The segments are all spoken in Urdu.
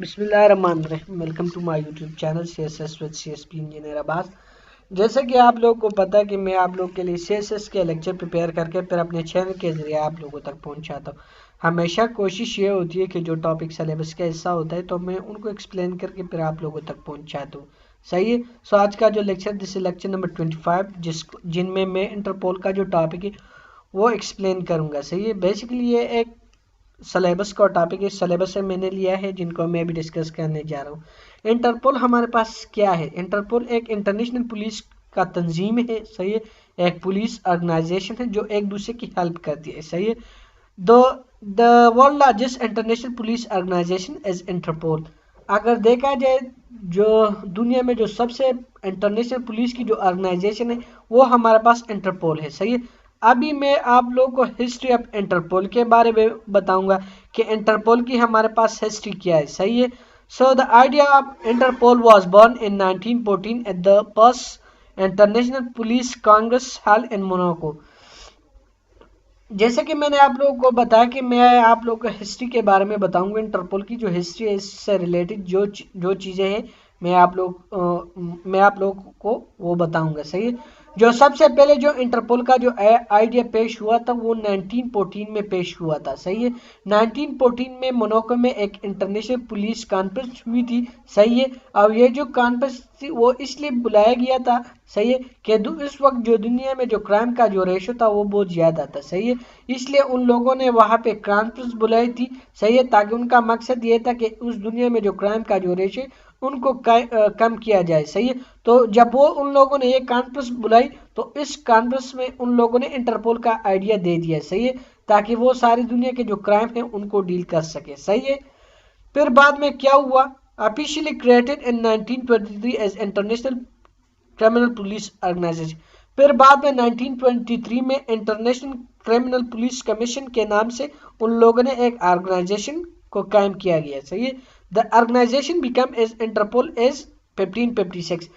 بسم اللہ الرحمن الرحیم، welcome to my YouTube channel CSS with CSP وتھ سی ایس پی انجینئر عباس۔ جیسا کہ آپ لوگوں کو پتا ہے کہ میں آپ لوگ کے لیے سی ایس ایس کے لیکچر پریپیئر کر کے پھر اپنے چینل کے ذریعے آپ لوگوں تک پہنچاتا ہوں۔ ہمیشہ کوشش یہ ہوتی ہے کہ جو ٹاپک سلیبس کا حصہ ہوتا ہے تو میں ان کو ایکسپلین کر کے پھر آپ لوگوں تک پہنچاتا ہوں، صحیح ہے۔ سو آج کا جو لیکچر دس لیکچر نمبر 25 جن میں انٹرپول کا جو ٹاپک ہے وہ ایکسپلین کروں گا، صحیح ہے۔ بیسیکلی یہ ایک سلیبس کا ٹاپک ہے، سلیبس سے میں نے لیا ہے جن کو میں بھی ڈسکس کرنے جا رہا ہوں۔ انٹرپول ہمارے پاس کیا ہے؟ انٹرپول ایک انٹرنیشنل پولیس کا تنظیم ہے، صحیح ہے، ایک پولیس آرگنائزیشن ہے جو ایک دوسرے کی ہیلپ کرتی ہے، صحیح ہے۔ The world largest international police organization is Interpol. اگر دیکھا جائے جو دنیا میں جو سب سے انٹرنیشنل پولیس کی جو آرگنائزیشن ہے وہ ہمارے پاس انٹرپول ہے، صحیح ہے۔ ابھی میں آپ لوگوں کو ہسٹری آف انٹرپول کے بارے میں بتاؤں گا کہ انٹرپول کی ہمارے پاس ہسٹری کیا ہے، صحیح ہے۔ So the idea of Interpol was born in 1914 at the first international police congress held in Monaco. جیسے کہ میں نے آپ لوگوں کو بتایا کہ میں آپ لوگوں کو ہسٹری کے بارے میں بتاؤں گا، انٹرپول کی جو ہسٹری ہے اس سے ریلیٹڈ جو چیزیں ہیں میں آپ لوگوں کو وہ بتاؤں گا، صحیح ہے۔ جو سب سے پہلے جو انٹرپول کا جو آئیڈیا پیش ہوا تھا وہ 1914 میں پیش ہوا تھا، صحیح ہے۔ 1914 میں موناکو میں ایک انٹرنیشنل پولیس کانفرنس ہوئی تھی، صحیح ہے۔ اور یہ جو کانفرنس تھی وہ اس لیے بلایا گیا تھا، صحیح ہے، کہ اس وقت جو دنیا میں جو کرائم کا جو ریشو تھا وہ بہت زیادہ تھا، صحیح ہے۔ اس لیے ان لوگوں نے وہاں پہ کانفرنس بلائی تھی، صحیح ہے، تاکہ ان کا مقصد یہ تھا کہ اس دنیا میں جو کرائم کا جو ریشو ہے ان کو کم کیا جائے، صحیح ہے۔ تو جب وہ ان لوگوں نے یہ کانفرنس بلائی تو اس کانفرنس میں ان لوگوں نے انٹرپول کا آئیڈیا دے دیا، صحیح ہے، تاکہ وہ ساری دنیا کے جو کرائم ہیں ان کو ڈیل کر سکے، صحیح ہے۔ پھر بعد میں کیا ہوا؟ officially created in 1923 as international criminal police organization. پھر بعد میں 1923 میں انٹرنیشنل کرمنل پولیس کمیشن کے نام سے ان لوگوں نے ایک آرگنائزیشن کو قائم کیا گیا، صحیح ہے۔ The organization became as Interpol as 1556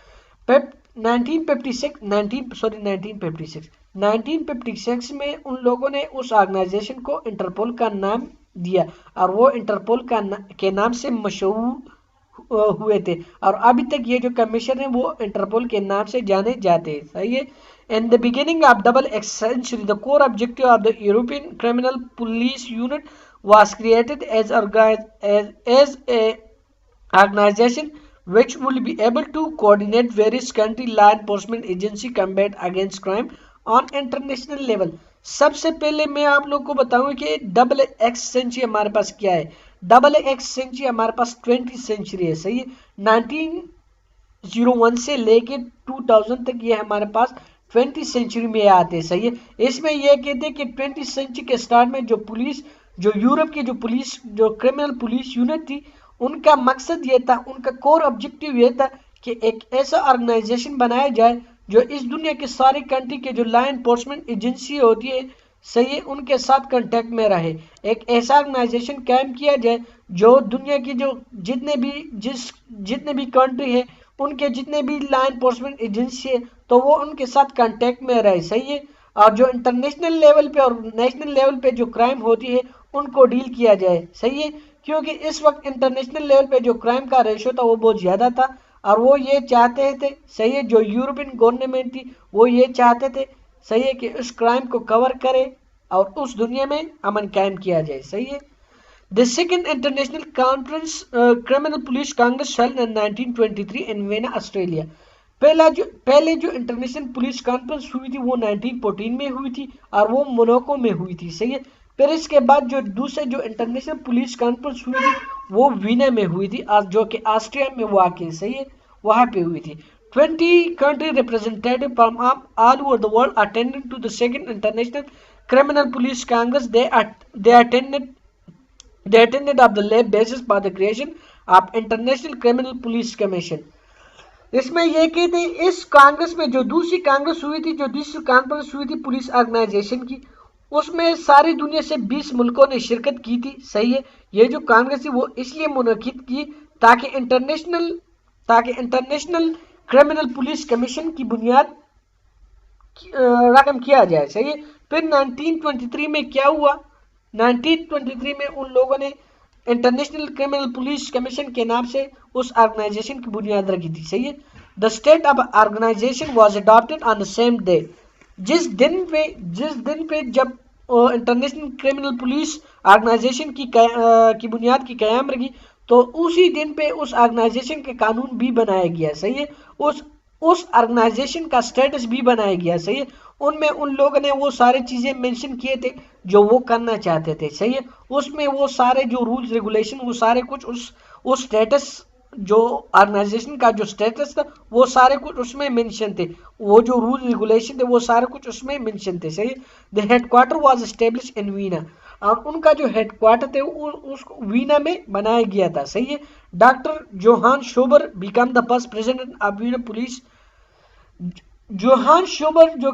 1956 میں ان لوگوں نے اس آرگنائزیشن کو انٹرپول کا نام دیا اور وہ انٹرپول کے نام سے مشہور ہوئے تھے، اور ابھی تک یہ جو کمیشن ہے وہ انٹرپول کے نام سے جانے جاتے ہیں، صحیح ہے۔ In the beginning of double X century, the core objective of the European Criminal Police Unit was created as a organization which will be able to coordinate various country law enforcement agency combat against crime on international level۔ سب سے پہلے میں آپ لوگ کو بتاؤں کہ ڈبل ایکس سینچری ہمارے پاس کیا ہے۔ ڈبل ایکس سینچری ہمارے پاس 20 سینچری ہے، صحیح ہے۔ 1901 سے لے کے 2000 تک یہ ہمارے پاس 20 سینچری میں آتے ہیں، صحیح ہے۔ اس میں یہ کہتے ہیں کہ 20 سینچری کے سٹارٹ میں جو یورپ کی جو پولیس جو کرمنل پولیس یونٹ تھی ان کا مقصد یہ تھا، ان کا کور آبجیکٹیو یہ تھا کہ ایک ایسا آرگنائزیشن بنایا جائے جو اس دنیا کے ساری کنٹری کے جو لا انفورسمنٹ ایجنسی ہوتی ہے، صحیح ہے، ان کے ساتھ کنٹیکٹ میں رہے۔ ایک ایسا آرگنائزیشن قائم کیا جائے جو دنیا کی جو جتنے بھی کنٹری ہیں ان کے جتنے بھی لا انفورسمنٹ ایجنسی ہے تو وہ ان کے ساتھ کنٹیکٹ میں رہے، صحیح ہے۔ اور جو انٹرنیشنل لیول پہ اور نیشنل لیول پہ جو کرائم ہوتی ہے ان کو ڈیل کیا جائے، صحیح ہے، کیونکہ اس وقت انٹرنیشنل لیول پہ جو کرائم کا ریشو تھا وہ بہت زیادہ تھا، اور وہ یہ چاہتے تھے، صحیح ہے، جو یورپین گورنمنٹ تھی وہ یہ چاہتے تھے، صحیح ہے، کہ اس کرائم کو کور کرے اور اس دنیا میں امن قائم کیا جائے، صحیح ہے۔ The second international conference criminal police congress held in 1923 in Vienna, Australia۔ پہلے جو انٹرنیشنل پولیس کانفرنس ہوئی تھی وہ 1914 میں ہوئی تھی اور وہ موناکو میں ہوئی تھی، صحیح ہے۔ پھر اس کے بعد جو دوسرے جو انٹرنیشنل پولیس کانفرنس ہوئی تھی وہ وینا میں ہوئی تھی، جو کہ آسٹریا میں واقع ہے، صحیح ہے، وہاں پہ ہوئی تھی۔ 20 country representatives from all over the world attended to the second international criminal police congress۔ They attended of the lab basis for the creation of international criminal police commission۔ اس میں یہ کہتے ہیں اس کانگریس میں جو دوسری کانگریس ہوئی تھی، جو دوسری کانفرنس ہوئی تھی پولیس آرگنائزیشن کی، اس میں ساری دنیا سے 20 ملکوں نے شرکت کی تھی، صحیح ہے۔ یہ جو کانگریس تھی وہ اس لیے منعقد کی تاکہ انٹرنیشنل کرمنل پولیس کمیشن کی بنیاد رقم کیا جائے، صحیح ہے۔ پھر 1923 میں کیا ہوا؟ 1923 میں ان لوگوں نے انٹرنیشنل کرمنل پولیس کمیشن کے نام سے اس آرگنائزیشن کی بنیاد رکھی تھی. صحیح ہے. The state of organization was adopted on the same day. جس دن پہ جب انٹرنیشنل کرمنل پولیس آرگنائزیشن کی بنیاد کی قیام رکھی تو اسی دن پہ اس آرگنائزیشن کے قانون بھی بنایا گیا. صحیح ہے. اس آرگنائزیشن کا سٹیٹس بھی بنایا گیا. صحیح ہے. ان میں ان لوگوں نے وہ سارے چیزیں مینشن کیے تھے جو وہ کرنا چاہتے تھے. صحیح ہے. اس میں وہ سارے جو رولز ریگولیشن وہ سارے کچھ اس سٹیٹس جو آرگنائزیشن کا جو سٹیٹس تھا وہ سارے کچھ اس میں مینشن تھے. وہ جو رول ریگولیشن تھے وہ سارے کچھ اس میں مینشن تھے. صحیح ہے. The headquarter was establish in Vienna. اور ان کا جو ہیڈ کوارٹر تھے اس کو وینا میں بنایا گیا تھا. صحیح ہے. Doctor Johann Schober became the first president of Vienna police. Johann Schober جو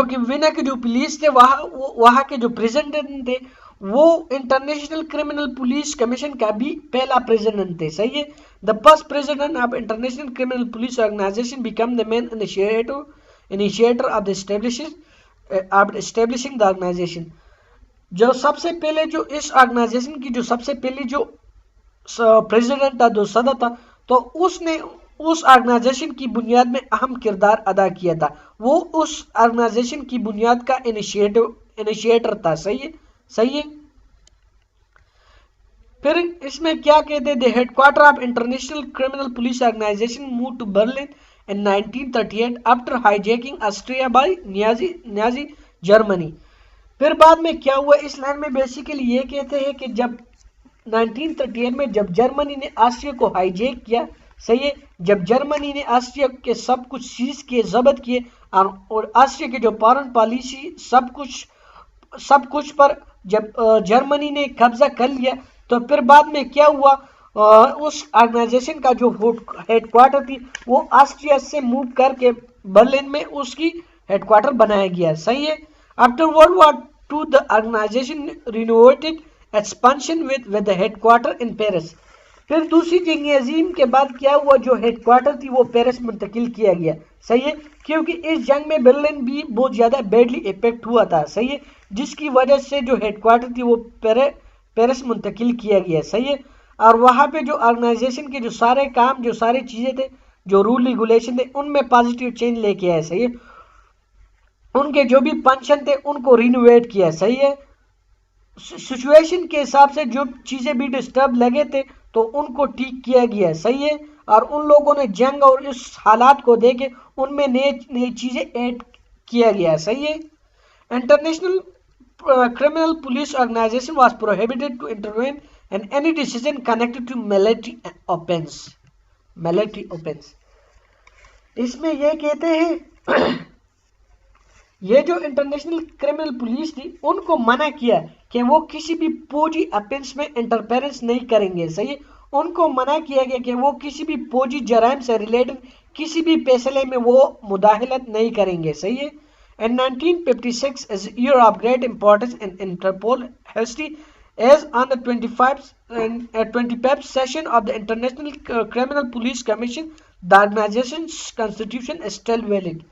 کہ وینا کے جو پولیس تھے وہاں کے جو پریزیڈنٹ تھے وہ انٹرنیشنل کرمنل پولیس کمیشن کا بھی پہلا پریزیڈنٹ تھے. صحیح ہے. The first president of international criminal police organization became the main initiator of establishing the organization. جو سب سے پہلے جو اس آرگنائزیشن کی جو سب سے پہلی جو پریزیڈنٹ تھا جو صدر تھا تو اس نے اس آرگنائزیشن کی بنیاد میں اہم کردار ادا کیا تھا. وہ اس آرگنائزیشن کی بنیاد کا انیشیٹر تھا. صحیح ہے. صحیح ہے. پھر اس میں کیا کہتے ہیں. The headquarter of international criminal police organization move to Berlin in 1938 after hijacking Austria by Nazi Germany. پھر بعد میں کیا ہوا اس لائن میں بیسیکلی یہ کہتے ہیں کہ جب 1938 میں جب جرمنی نے آسٹریا کو ہائی جیک کیا. صحیح ہے. جب جرمنی نے آسٹریا کے سب کچھ سیز کیے ضبط کیے اور آسٹریا کے جو فارن پالیسی سب کچھ پر جب جرمنی نے قبضہ کر لیا تو پھر بعد میں کیا ہوا اس آرگنائزیشن کا جو ہیڈ کوارٹر تھی وہ آسٹریا سے موو کر کے برلن میں اس کی ہیڈ کوارٹر بنایا گیا. صحیح ہے. After world war II the organization renovated expansion with the headquarter in Paris. پھر دوسری جنگ عظیم کے بعد کیا ہوا جو ہیڈ کوارٹر تھی وہ پیرس منتقل کیا گیا. صحیح ہے. کیونکہ اس جنگ میں برلن بھی بہت زیادہ بیڈلی افیکٹ ہوا تھا. صحیح ہے. جس کی وجہ سے جو ہیڈ کوارٹر تھی وہ پیرس منتقل کیا گیا. صحیح ہے. اور وہاں پہ جو آرگنائزیشن کے جو سارے کام جو سارے چیزیں تھے جو رول ریگولیشن تھے ان میں پازیٹیو چینج لے کے آئے. صحیح ہے. ان کے جو بھی فنکشن تھے ان کو رینوویٹ کیا. صحیح ہے. سچویشن کے حساب سے جو چیزیں بھی ڈسٹرب لگے تھے تو ان کو ٹھیک کیا گیا. صحیح ہے. اور ان لوگوں نے جنگ اور اس حالات کو دیکھے ان میں نئی چیزیں ایڈ کیا گیا. صحیح ہے. International criminal police organization was prohibited to intervene in any decision connected to military offense. اس میں یہ کہتے ہیں یہ جو انٹرنیشنل کرمنل پولیس تھی ان کو منع کیا کہ وہ کسی بھی فوجی افینس میں انٹرفیرنس نہیں کریں گے. صحیح. ان کو منع کیا گیا کہ وہ کسی بھی فوجی جرائم سے ریلیٹڈ کسی بھی فیصلے میں وہ مداخلت نہیں کریں گے. صحیح ہے. In 1956 is a year of great importance in Interpol history as on the 25th session of the International Criminal Police Commission, the organization's constitution is still valid.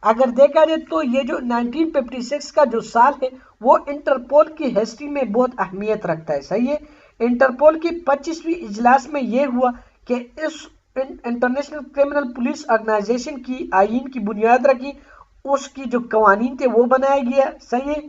اگر دیکھا جائے تو یہ جو 1956 کا جو سال ہے وہ انٹرپول کی ہسٹری میں بہت اہمیت رکھتا ہے. صحیح ہے. انٹرپول کی 25ویں اجلاس میں یہ ہوا کہ اس انٹرنیشنل کرمنل پولیس آرگنائزیشن کی آئین کی بنیاد رکھی. اس کی جو قوانین تھے وہ بنایا گیا. صحیح ہے.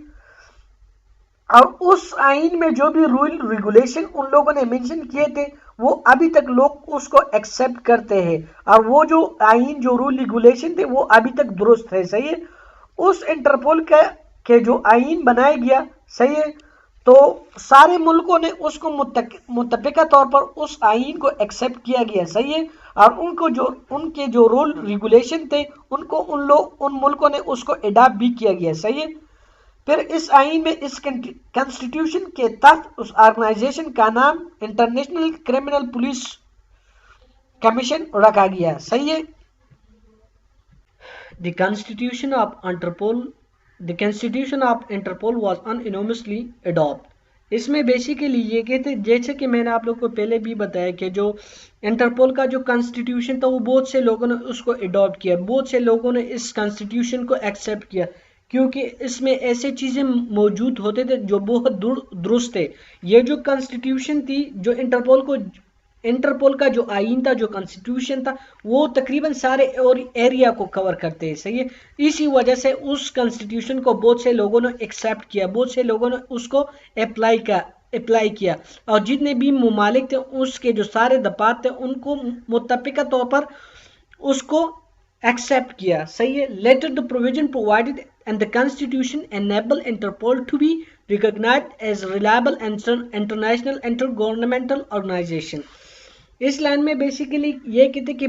اور اس آئین میں جو بھی رول ریگولیشن ان لوگوں نے مینشن کیے تھے وہ ابھی تک لوگ اس کو ایکسیپٹ کرتے ہیں اور وہ جو آئین جو رول ریگولیشن تھے وہ ابھی تک درست ہے. صحیح ہے. اس انٹرپول کے جو آئین بنایا گیا. صحیح ہے. تو سارے ملکوں نے اس کو متفقہ طور پر اس آئین کو ایکسیپٹ کیا گیا. صحیح ہے. اور ان کے جو رول ریگولیشن تھے ان ملکوں نے اس کو اڈاپٹ بھی کیا گیا. صحیح ہے. پھر اس آئین میں اس کنسٹیٹیوشن کے تحت اس آرگنائزیشن کا نام انٹرنیشنل کرمنل پولیس کمیشن رکھا گیا. صحیح ہے. The constitution of Interpol was unanimously adopted. اس میں بیسیکلی یہ کہتے ہیں جیسے کہ میں نے آپ لوگ کو پہلے بھی بتایا کہ جو انٹرپول کا جو کانسٹیٹیوشن تھا وہ بہت سے لوگوں نے اس کو اڈاپٹ کیا. بہت سے لوگوں نے اس کانسٹیٹیوشن کو ایکسیپٹ کیا کیونکہ اس میں ایسے چیزیں موجود ہوتے تھے جو بہت درست تھے. یہ جو کانسٹیٹیوشن تھی، جو انٹرپول کا جو آئین تھا، جو کانسٹیٹیوشن تھا، وہ تقریباً سارے ایریا کو کور کرتے ہیں. صحیح ہے، اسی وجہ سے اس کانسٹیٹیوشن کو بہت سے لوگوں نے ایکسیپٹ کیا، بہت سے لوگوں نے اس کو اپلائی کیا، اور جتنے بھی ممالک تھے اس کے جو سارے دفعات تھے ان کو متفقہ طور پر اس کو ایکسیپٹ کیا. صحیح ہے. Later the provision provided and the constitution enable Interpol to be recognized as reliable international intergovernmental organization. Us line میں بیسیکلی یہ کہتے کہ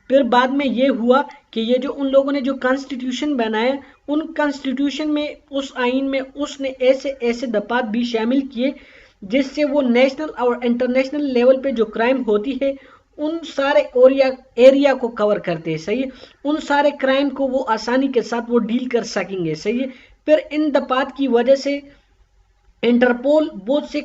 پھر بعد میں یہ ہوا کہ یہ جو ان لوگوں نے جو کانسٹیٹیوشن بنایا، ان کانسٹیٹیوشن میں، اس آئین میں اس نے ایسے دفعات بھی شامل کیے جس سے وہ نیشنل اور انٹرنیشنل لیول پہ جو کرائم ہوتی ہے ان سارے ایریا کو کور کرتے ہیں. صحیح ہے. ان سارے کرائم کو وہ آسانی کے ساتھ وہ ڈیل کر سکیں گے. صحیح ہے. پھر ان دفعات کی وجہ سے انٹرپول بہت سے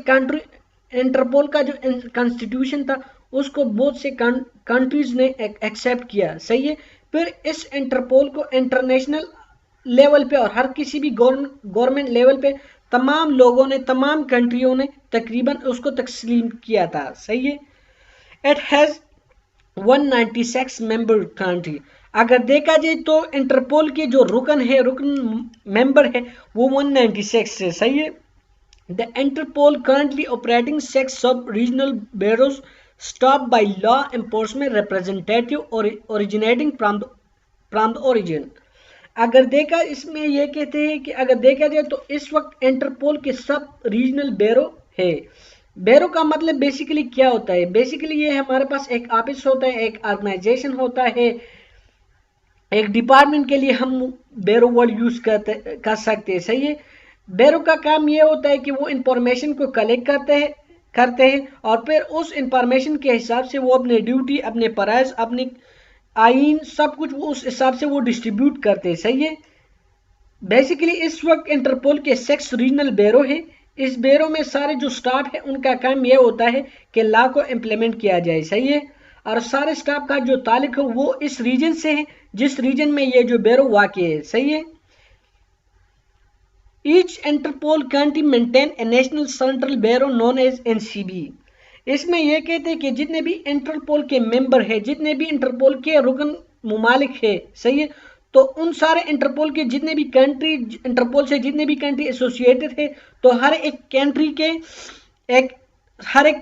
انٹرپول کا جو کانسٹیٹیوشن تھا اس کو بہت سے کنٹریز نے ایکسیپٹ کیا. صحیح ہے. پھر اس انٹرپول کو انٹرنیشنل لیول پہ اور ہر کسی بھی گورنمنٹ لیول پہ تمام لوگوں نے، تمام کنٹریوں نے تقریباً اس کو تسلیم کیا تھا. صحیح ہے. It has 196 member country. اگر دیکھا جائے تو انٹرپول کے جو رکن ممبر ہے وہ 196 ہے. صحیح ہے. The Interpol currently operating 6 sub-regional bureaus staffed by law enforcement representative originating from the origin. اگر دیکھا اس میں یہ کہتے ہیں کہ اگر دیکھا جائے تو اس وقت انٹرپول کے سب ریجنل بیرو ہے. بیرو کا مطلب بیسیکلی کیا ہوتا ہے؟ بیسیکلی یہ ہمارے پاس ایک آفس ہوتا ہے، ایک آرگنائزیشن ہوتا ہے، ایک ڈپارٹمنٹ کے لیے ہم بیرو ورڈ یوز کر سکتے ہیں. صحیح ہے. بیرو کا کام یہ ہوتا ہے کہ وہ انفارمیشن کو کلیکٹ کرتے ہیں اور پھر اس انفارمیشن کے حساب سے وہ اپنے ڈیوٹی، اپنے فرائض، اپنی آئین، سب کچھ وہ اس حساب سے وہ ڈسٹریبیوٹ کرتے ہیں. صحیح ہے. بیسیکلی اس وقت انٹرپول کے 6 ریجنل بیرو ہے. اس بیرو میں سارے جو سٹاف ہے ان کا کام یہ ہوتا ہے کہ لا کو امپلیمنٹ کیا جائے. صحیح ہے. اور سارے سٹاف کا جو تعلق ہے وہ اس ریجن سے ہے جس ریجن میں یہ جو بیرو واقع ہے. صحیح ہے. Each Interpol country maintain a national central bureau known as NCB. اس میں یہ کہتے ہیں کہ جتنے بھی انٹرپول کے ممبر ہے، جتنے بھی انٹرپول کے رکن ممالک ہے، صحیح ہے، تو ان سارے انٹرپول کے جتنے بھی کنٹری، انٹرپول سے جتنے بھی کنٹری ایسوسیٹڈ ہے، تو ہر ایک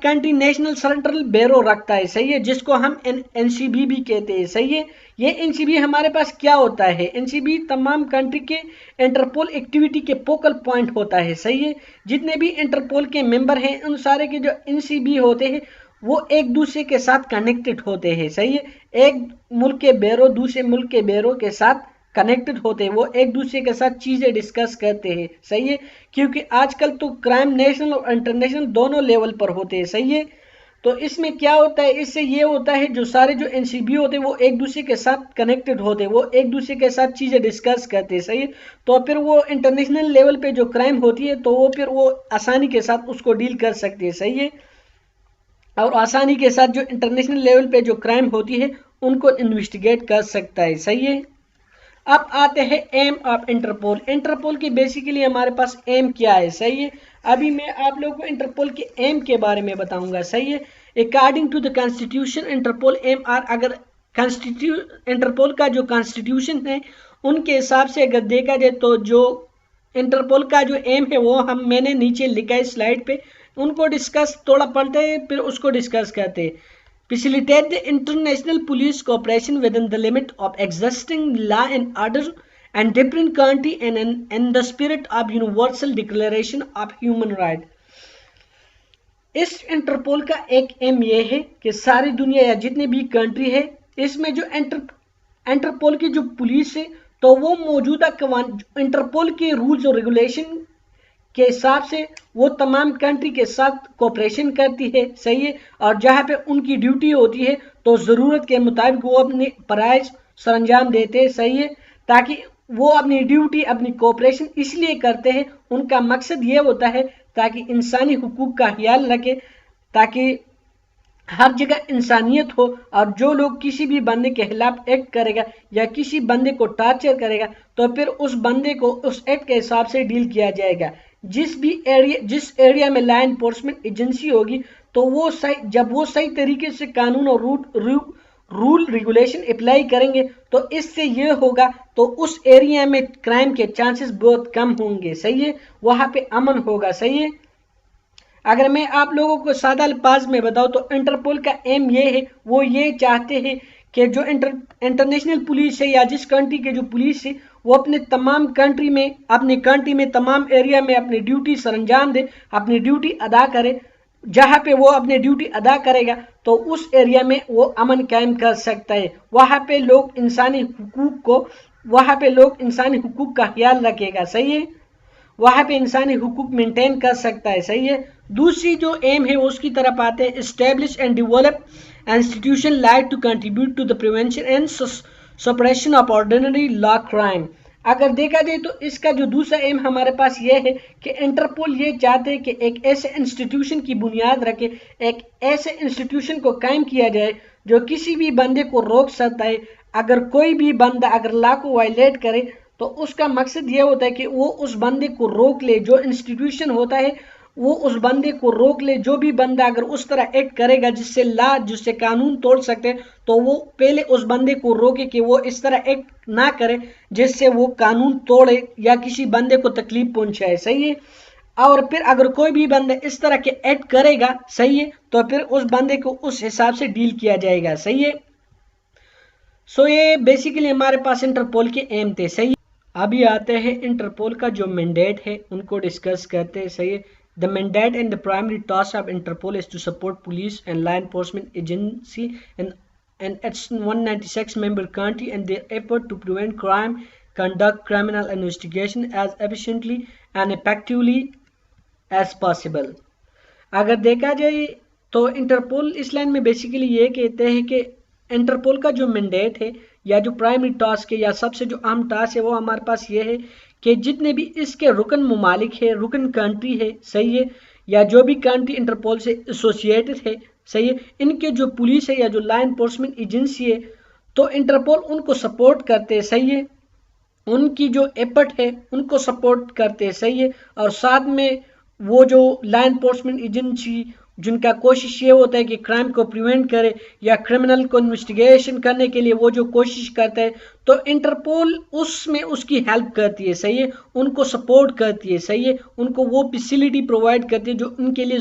کنٹری نیشنل سینٹرل بیرو رکھتا ہے. صحیح ہے. جس کو ہم NCB بھی کہتے ہیں. صحیح ہے. یہ NCB ہمارے پاس کیا ہوتا ہے؟ NCB تمام کنٹری کے انٹرپول ایکٹیویٹی کے فوکل پوائنٹ ہوتا ہے. صحیح ہے. جتنے بھی انٹرپول کے ممبر ہیں ان سارے کے جو NCB ہوتے ہیں وہ ایک دوسرے کے ساتھ کنیکٹڈ ہوتے ہیں. صحیح ہے. ایک ملک کے بیرو دوسرے ملک کے بیرو کے ساتھ کنیکٹڈ ہوتے ہیں، وہ ایک دوسرے کے ساتھ چیزیں ڈسکس کرتے ہیں. صحیح ہے. کیونکہ آج کل تو کرائم نیشنل اور انٹرنیشنل دونوں لیول پر ہوتے ہیں. صحیح ہے. تو اس میں کیا ہوتا ہے؟ اس سے یہ ہوتا ہے جو سارے جو NCB ہوتے ہیں وہ ایک دوسرے کے ساتھ کنیکٹڈ ہوتے ہیں، وہ ایک دوسرے کے ساتھ چیزیں ڈسکس کرتے ہیں. صحیح ہے. تو پھر وہ انٹرنیشنل لیول پہ جو کرائم ہوتی ہے تو وہ پھر وہ آسانی کے ساتھ اس کو ڈیل کر سکتے ہیں. صحیح ہے. اور آسانی کے ساتھ جو انٹرنیشنل لیول پہ جو کرائم ہوتی ہے ان کو انویسٹیگیٹ کر سکتا ہے. صحیح ہے. اب آتے ہیں ایم آف انٹرپول. انٹرپول کی بیسیکلی ہمارے پاس ایم کیا ہے؟ صحیح ہے. ابھی میں آپ لوگوں کو انٹرپول کے ایم کے بارے میں بتاؤں گا. صحیح ہے. According to the constitution Interpol M R, اگر انٹرپول کا جو کانسٹیٹیوشن ہے ان کے حساب سے اگر دیکھا جائے تو جو انٹرپول کا جو ایم ہے وہ میں نے نیچے لکھا ہے سلائڈ پہ، ان کو ڈسکس تھوڑا پڑھتے ہیں پھر اس کو ڈسکس کرتے ہیں. Facilitate the international police cooperation within the limit of existing law and order and different country and in the spirit of universal declaration of human rights. اس انٹرپول کا ایک ایم یہ ہے کہ ساری دنیا یا جتنے بھی کنٹری ہے اس میں جو انٹرپول کی جو پولیس ہے تو وہ موجودہ انٹرپول کے رولز اور ریگولیشن کے حساب سے وہ تمام کنٹری کے ساتھ کوپریشن کرتی ہے. صحیح ہے. اور جہاں پہ ان کی ڈیوٹی ہوتی ہے تو ضرورت کے مطابق وہ اپنے فرائض سر انجام دیتے ہیں. صحیح ہے. تاکہ وہ اپنی ڈیوٹی، اپنی کوپریشن اس لیے کرتے ہیں، ان کا مقصد یہ ہوتا ہے تاکہ انسانی حقوق کا خیال رکھے، تاکہ ہر جگہ انسانیت ہو، اور جو لوگ کسی بھی بندے کے خلاف ایکٹ کرے گا یا کسی بندے کو ٹارچر کرے گا تو پھر اس بندے کو اس ایکٹ کے حساب سے ڈیل کیا جائے گا. جس ایریا میں لا انفورسمنٹ ایجنسی ہوگی تو وہ جب وہ صحیح طریقے سے قانون اور رول ریگولیشن اپلائی کریں گے تو اس سے یہ ہوگا تو اس ایریا میں کرائم کے چانسز بہت کم ہوں گے. صحیح ہے، وہاں پہ امن ہوگا. صحیح ہے. اگر میں آپ لوگوں کو سادہ الفاظ میں بتاؤں تو انٹرپول کا ایم یہ ہے، وہ یہ چاہتے ہیں کہ جو انٹرنیشنل پولیس ہے یا جس کنٹری کے جو پولیس ہے وہ اپنی کنٹری میں تمام ایریا میں اپنی ڈیوٹی سر انجام دے، اپنی ڈیوٹی ادا کرے. جہاں پہ وہ اپنی ڈیوٹی ادا کرے گا تو اس ایریا میں وہ امن قائم کر سکتا ہے. وہاں پہ لوگ انسانی حقوق کا خیال رکھے گا. صحیح ہے، وہاں پہ انسانی حقوق مینٹین کر سکتا ہے. صحیح ہے. دوسری جو ایم ہے اس کی طرف آتے ہیں، establish and develop institution like to contribute to the prevention and suppression of ordinary law crime. اگر دیکھا جائے تو اس کا جو دوسرا ایم ہمارے پاس یہ ہے کہ انٹرپول یہ چاہتے ہیں کہ ایک ایسے انسٹیٹیوشن کی بنیاد رکھے، ایک ایسے انسٹیٹیوشن کو قائم کیا جائے جو کسی بھی بندے کو روک سکتا ہے. اگر کوئی بھی بندہ اگر لا کو وائلیٹ کرے تو اس کا مقصد یہ ہوتا ہے کہ وہ اس بندے کو روک لے. جو انسٹیٹیوشن ہوتا ہے وہ اس بندے کو روک لے. جو بھی بندہ اگر اس طرح ایکٹ کرے گا جس سے قانون توڑ سکتے تو وہ پہلے اس بندے کو روکے کہ وہ اس طرح ایکٹ نہ کرے جس سے وہ قانون توڑے یا کسی بندے کو تکلیف پہنچائے. صحیح ہے. اور پھر اگر کوئی بھی بندہ اس طرح کے ایکٹ کرے گا، صحیح ہے، تو پھر اس بندے کو اس حساب سے ڈیل کیا جائے گا. صحیح ہے. سو یہ بیسیکلی ہمارے پاس انٹرپول کے ایم تھے. صحیح. ابھی آتے ہیں انٹرپول کا جو مینڈیٹ ہے ان کو ڈسکس کرتے ہیں. صحیح ہے. The mandate and the primary task of Interpol is to support police and law enforcement agency and its 196 member country and their effort to prevent crime, conduct criminal investigation as efficiently and effectively as possible. اگر دیکھا جائے تو انٹرپول اس لائن میں بیسیکلی یہ کہتے ہیں کہ انٹرپول کا جو مینڈیٹ ہے یا جو پرائمری ٹاسک ہے یا سب سے جو اہم ٹاسک ہے وہ ہمارے پاس یہ ہے کہ جتنے بھی اس کے رکن ممالک ہے، رکن کنٹری ہے، صحیح ہے، یا جو بھی کنٹری انٹرپول سے ایسوسیٹڈ ہے، صحیح ہے، ان کے جو پولیس ہے یا جو لا انفورسمنٹ ایجنسی ہے تو انٹرپول ان کو سپورٹ کرتے ہیں. صحیح ہے، ان کی جو ایفرٹ ہے ان کو سپورٹ کرتے ہیں. صحیح ہے. اور ساتھ میں وہ جو لا انفورسمنٹ ایجنسی جن کا کوشش یہ ہوتا ہے کہ کرائم کو پریونٹ کرے یا کرمنل کو انویسٹیگیشن کرنے کے لیے وہ جو کوشش کرتا ہے تو انٹرپول اس میں اس کی ہیلپ کرتی ہے. صحیح ہے، ان کو سپورٹ کرتی ہے. صحیح ہے، ان کو وہ فیسلٹی پرووائڈ کرتی ہے جو ان کے لیے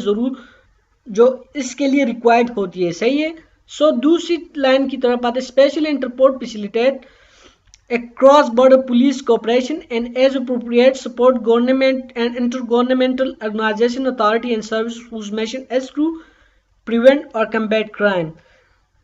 جو اس کے لیے ریکوائرڈ ہوتی ہے. صحیح ہے. سو دوسری لائن کی طرف آتے special Interpol facilitate cross border police cooperation and as appropriate support government and intergovernmental organization authority and service whose mission is to prevent or combat crime.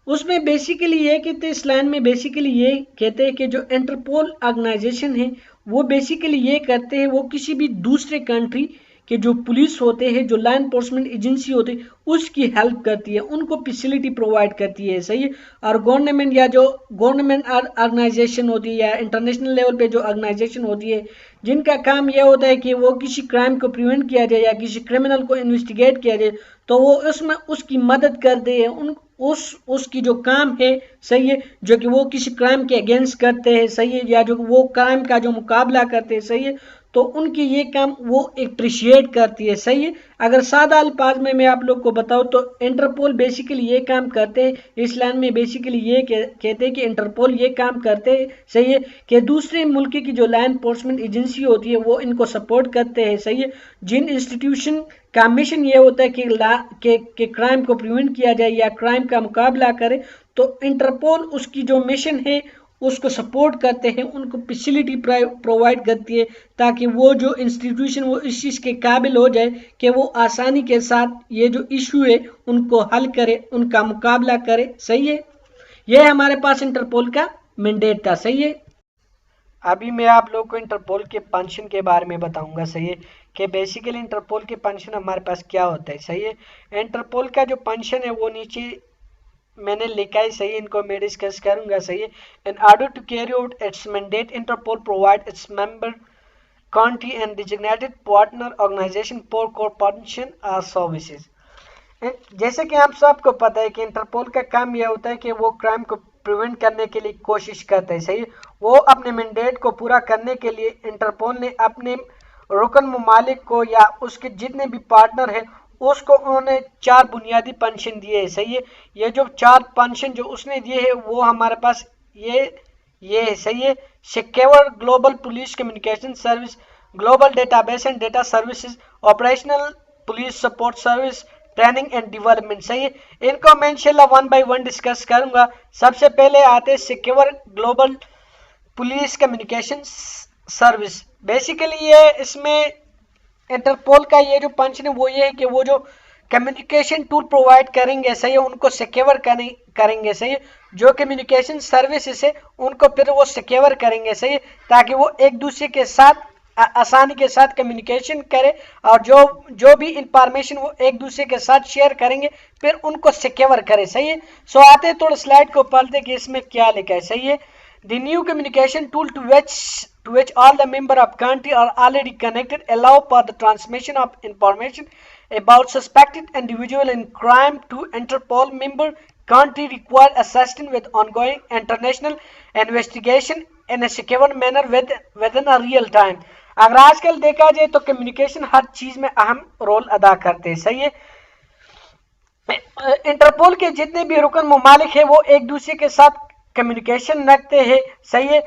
اس میں بیسیکلی یہ کہتے ہیں، اس لائن میں بیسیکلی یہ کہتے ہیں کہ جو انٹرپول آرگنائزیشن ہے وہ بیسیکلی یہ کرتے ہیں، وہ کسی بھی دوسرے کنٹری کہ جو پولیس ہوتے ہیں، جو لا انفورسمنٹ ایجنسی ہوتے ہیں، اس کی ہیلپ کرتی ہے، ان کو فیسلٹی پرووائڈ کرتی ہے. صحیح ہے. اور گورنمنٹ یا جو گورنمنٹ آرگنائزیشن ہوتی ہے یا انٹرنیشنل لیول پہ جو آرگنائزیشن ہوتی ہے جن کا کام یہ ہوتا ہے کہ وہ کسی کرائم کو پریونٹ کیا جائے یا کسی کرمنل کو انویسٹیگیٹ کیا جائے تو وہ اس میں اس کی مدد کرتے ہیں. اس کی جو کام ہے، صحیح ہے، جو کہ وہ کسی کرائم کے اگینسٹ کرتے ہیں، صحیح ہے، یا جو وہ کرائم کا جو مقابلہ کرتے ہیں، صحیح ہے، تو ان کی یہ کام وہ اپریشیٹ کرتی ہے. صحیح ہے. اگر سادہ الفاظ میں آپ لوگ کو بتاؤں تو انٹرپول بیسیکلی یہ کام کرتے ہیں، اس لائن میں بیسیکلی یہ کہتے ہیں کہ انٹرپول یہ کام کرتے ہیں، صحیح ہے، کہ دوسرے ملک کی جو لا انفورسمنٹ ایجنسی ہوتی ہے وہ ان کو سپورٹ کرتے ہیں. صحیح ہے. جن انسٹیٹیوشن کا مشن یہ ہوتا ہے کہ کرائم کو پریونٹ کیا جائے یا کرائم کا مقابلہ کرے تو انٹرپول اس کی جو مشن ہے اس کو سپورٹ کرتے ہیں، ان کو فیسلٹی پرووائڈ کرتی ہے تاکہ وہ جو انسٹیٹیوشن وہ اس چیز کے قابل ہو جائے کہ وہ آسانی کے ساتھ یہ جو ایشو ہے ان کو حل کرے، ان کا مقابلہ کرے. صحیح ہے. یہ ہمارے پاس انٹرپول کا مینڈیٹ تھا. صحیح ہے. ابھی میں آپ لوگ کو انٹرپول کے فنکشن کے بارے میں بتاؤں گا. صحیح ہے، کہ بیسیکلی انٹرپول کے فنکشن ہمارے پاس کیا ہوتا ہے. صحیح ہے. انٹرپول کا جو فنکشن ہے وہ نیچے میں نے لکھا ہے. صحیح، ان کو میں ڈسکس کروں گا. صحیح ہے. In order to carry out its mandate, Interpol provides its member country and designated partner organization for coordination of services. جیسے کہ آپ سب کو پتہ ہے کہ انٹرپول کا کام یہ ہوتا ہے کہ وہ کرائم کو پریونٹ کرنے کے لیے کوشش کرتا ہے، صحیح. وہ اپنے مینڈیٹ کو پورا کرنے کے لیے انٹرپول نے اپنے رکن ممالک کو یا اس کے جتنے بھی پارٹنر ہیں اس کو انہوں نے 4 بنیادی پنشن دیے ہیں، صحیح ہے. یہ جو 4 پنشن جو اس نے دیے ہیں وہ ہمارے پاس یہ ہے، صحیح ہے. Secure global police communication service, global data base and data services, operational police support service, training and development, صحیح ہے. ان کو میں انشاءاللہ 1 بائی 1 ڈسکس کروں گا. سب سے پہلے آتے secure global police communication service. Basically یہ اس میں انٹرپول کا یہ جو پنچن ہے وہ یہ ہے کہ وہ جو کمیونیکیشن ٹول پرووائڈ کریں گے، صحیح ہے، ان کو سیکیور کریں گے، صحیح ہے. جو کمیونیکیشن سروسز ہے ان کو پھر وہ سیکیور کریں گے، صحیح ہے، تاکہ وہ ایک دوسرے کے ساتھ آسانی کے ساتھ کمیونیکیشن کرے اور جو بھی انفارمیشن وہ ایک دوسرے کے ساتھ شیئر کریں گے پھر ان کو سیکیور کرے، صحیح ہے. سو آتے تھوڑے سلائڈ کو پڑھتے کہ اس میں کیا لکھا ہے، صحیح ہے. The new communication tool to which all the member of country are already connected allow for the transmission of information about suspected individual in crime to Interpol member country require assistance with ongoing international investigation in a secure manner within a real time. اگر آج کل دیکھا جائے تو کمیونیکیشن ہر چیز میں اہم رول ادا کرتے ہیں، صحیح ہے. انٹرپول کے جتنے بھی رکن ممالک ہیں وہ ایک دوسرے کے ساتھ کمیونیکیشن رکھتے ہیں، صحیح ہے.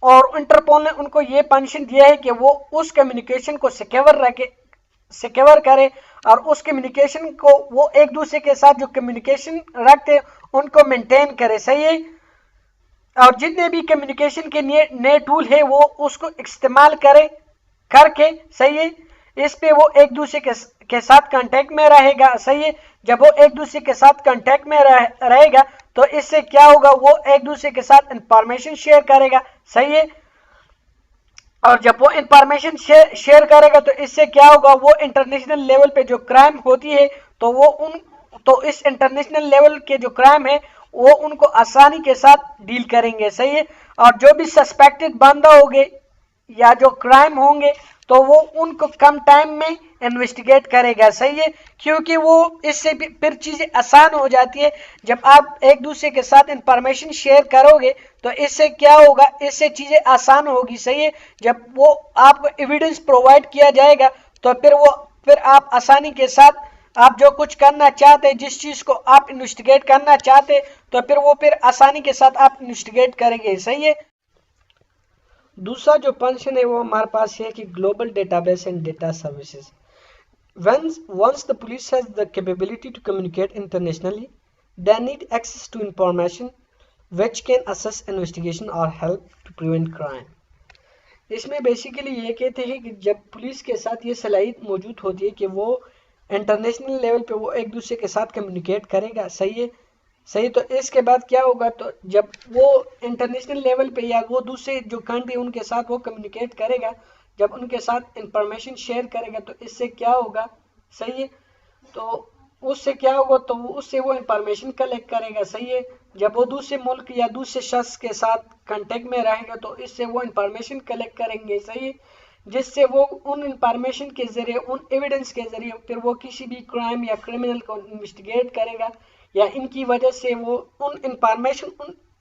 اور انٹرپول نے ان کو یہ پنشن دیا ہے کہ وہ اس کمیونیکیشن کو سیکیور کرے اور اس کمیونیکیشن کو وہ ایک دوسرے کے ساتھ جو کمیونیکیشن رکھتے ان کو مینٹین کرے، صحیح ہے. اور جتنے بھی کمیونیکیشن کے نئے ٹول ہے وہ اس کو استعمال کر کے، صحیح ہے، اس پہ وہ ایک دوسرے کے ساتھ کانٹیکٹ میں رہے گا، صحیح ہے. جب وہ ایک دوسرے کے ساتھ کانٹیکٹ میں رہے گا تو اس سے کیا ہوگا، وہ ایک دوسرے کے ساتھ انفارمیشن شیئر کرے گا، صحیح ہے. اور جب وہ انفارمیشن شیئر کرے گا تو اس سے کیا ہوگا، وہ انٹرنیشنل لیول پہ جو کرائم ہوتی ہے تو اس انٹرنیشنل لیول کے جو کرائم ہے وہ ان کو آسانی کے ساتھ ڈیل کریں گے، صحیح ہے. اور جو بھی سسپیکٹڈ بندہ ہوگے یا جو کرائم ہوں گے تو وہ ان کو کم ٹائم میں انویسٹیگیٹ کرے گا، صحیح ہے. کیونکہ وہ اس سے پھر چیزیں آسان ہو جاتی ہے. جب آپ ایک دوسرے کے ساتھ انفارمیشن شیئر کرو گے تو اس سے کیا ہوگا، اس سے چیزیں آسان ہوگی، صحیح ہے. جب وہ آپ کو ایویڈنس پرووائڈ کیا جائے گا تو پھر آپ آسانی کے ساتھ آپ جو کچھ کرنا چاہتے، جس چیز کو آپ انویسٹیگیٹ کرنا چاہتے تو پھر آسانی کے ساتھ آپ انویسٹیگیٹ کریں گے، صحیح ہے. دوسرا جو پنشن ہے وہ ہمارے پاس ہے کہ global data base and data services. Once the police has the capability to communicate internationally, they need access to information which can assess investigation or help to prevent crime. اس میں بیسیکلی یہ کہتے ہیں کہ جب پولیس کے ساتھ یہ صلاحیت موجود ہوتی ہے کہ وہ انٹرنیشنل لیول پہ وہ ایک دوسرے کے ساتھ کمیونیکیٹ کرے گا، صحیح ہے، صحیح. تو اس کے بعد کیا ہوگا، تو جب وہ انٹرنیشنل لیول پہ یا وہ دوسرے جو کنٹری ان کے ساتھ وہ کمیونیکیٹ کرے گا، جب ان کے ساتھ انفارمیشن شیئر کرے گا تو اس سے کیا ہوگا، صحیح ہے. تو اس سے کیا ہوگا، تو اس سے وہ انفارمیشن کلیکٹ کرے گا، صحیح ہے. جب وہ دوسرے ملک یا دوسرے شخص کے ساتھ کانٹیکٹ میں رہے گا تو اس سے وہ انفارمیشن کلیکٹ کریں گے، صحیح ہے، جس سے وہ ان انفارمیشن کے ذریعے، ان ایویڈنس کے ذریعے پھر وہ کسی بھی کرائم یا کرمنل کو انویسٹیگیٹ کرے گا، یا ان کی وجہ سے وہ ان انفارمیشن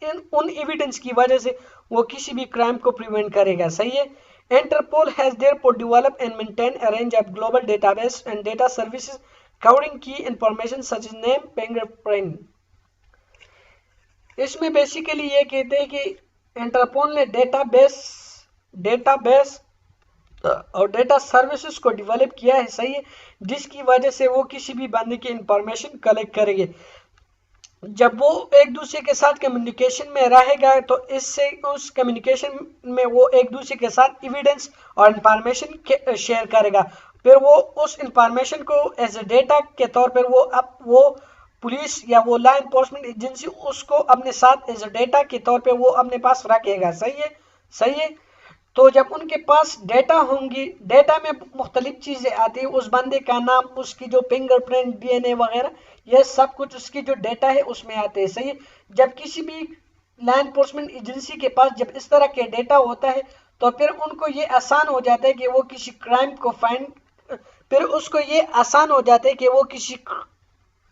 ان ایویڈنس کی وجہ سے وہ کسی بھی کرائم کو پریونٹ کرے گا، صحیح ہے. Interpol has therefore developed and maintained a range of global database and data services covering key information such as name, fingerprint. اس میں بیسیکلی یہ کہتے ہیں کہ انٹرپول نے ڈیٹا بیس اور ڈیٹا سروسز کو ڈیولپ کیا ہے، صحیح ہے، جس کی وجہ سے وہ کسی بھی بندے کی انفارمیشن کلیکٹ کریں گے. جب وہ ایک دوسرے کے ساتھ کمیونیکیشن میں رہے گا تو اس کمیونیکیشن میں وہ ایک دوسرے کے ساتھ ایویڈنس اور انفارمیشن شیئر کرے گا. پھر وہ اس انفارمیشن کو ایز اے ڈیٹا کے طور پر وہ پولیس یا وہ لا انفورسمنٹ ایجنسی اس کو اپنے ساتھ ایز اے ڈیٹا کے طور پہ وہ اپنے پاس رکھے گا، صحیح ہے. تو جب ان کے پاس ڈیٹا ہوں گی، ڈیٹا میں مختلف چیزیں آتی ہیں، اس بندے کا نام، اس کی جو فنگر پرنٹ، ڈی این اے وغیرہ، یہ سب کچھ اس کی جو ڈیٹا ہے اس میں آتے ہیں، صحیح. جب کسی بھی لا انفورسمنٹ ایجنسی کے پاس جب اس طرح کے ڈیٹا ہوتا ہے تو پھر ان کو یہ آسان ہو جاتا ہے کہ وہ کسی کرائم کو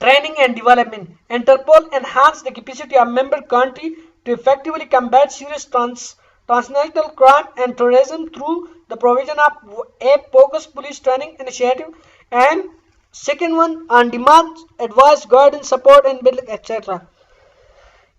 Training and development. Interpol enhance the capacity of member country to effectively combat serious transnational crime and terrorism through the provision of a focused police training initiative and second one on-demand advice, guidance, support and building etc.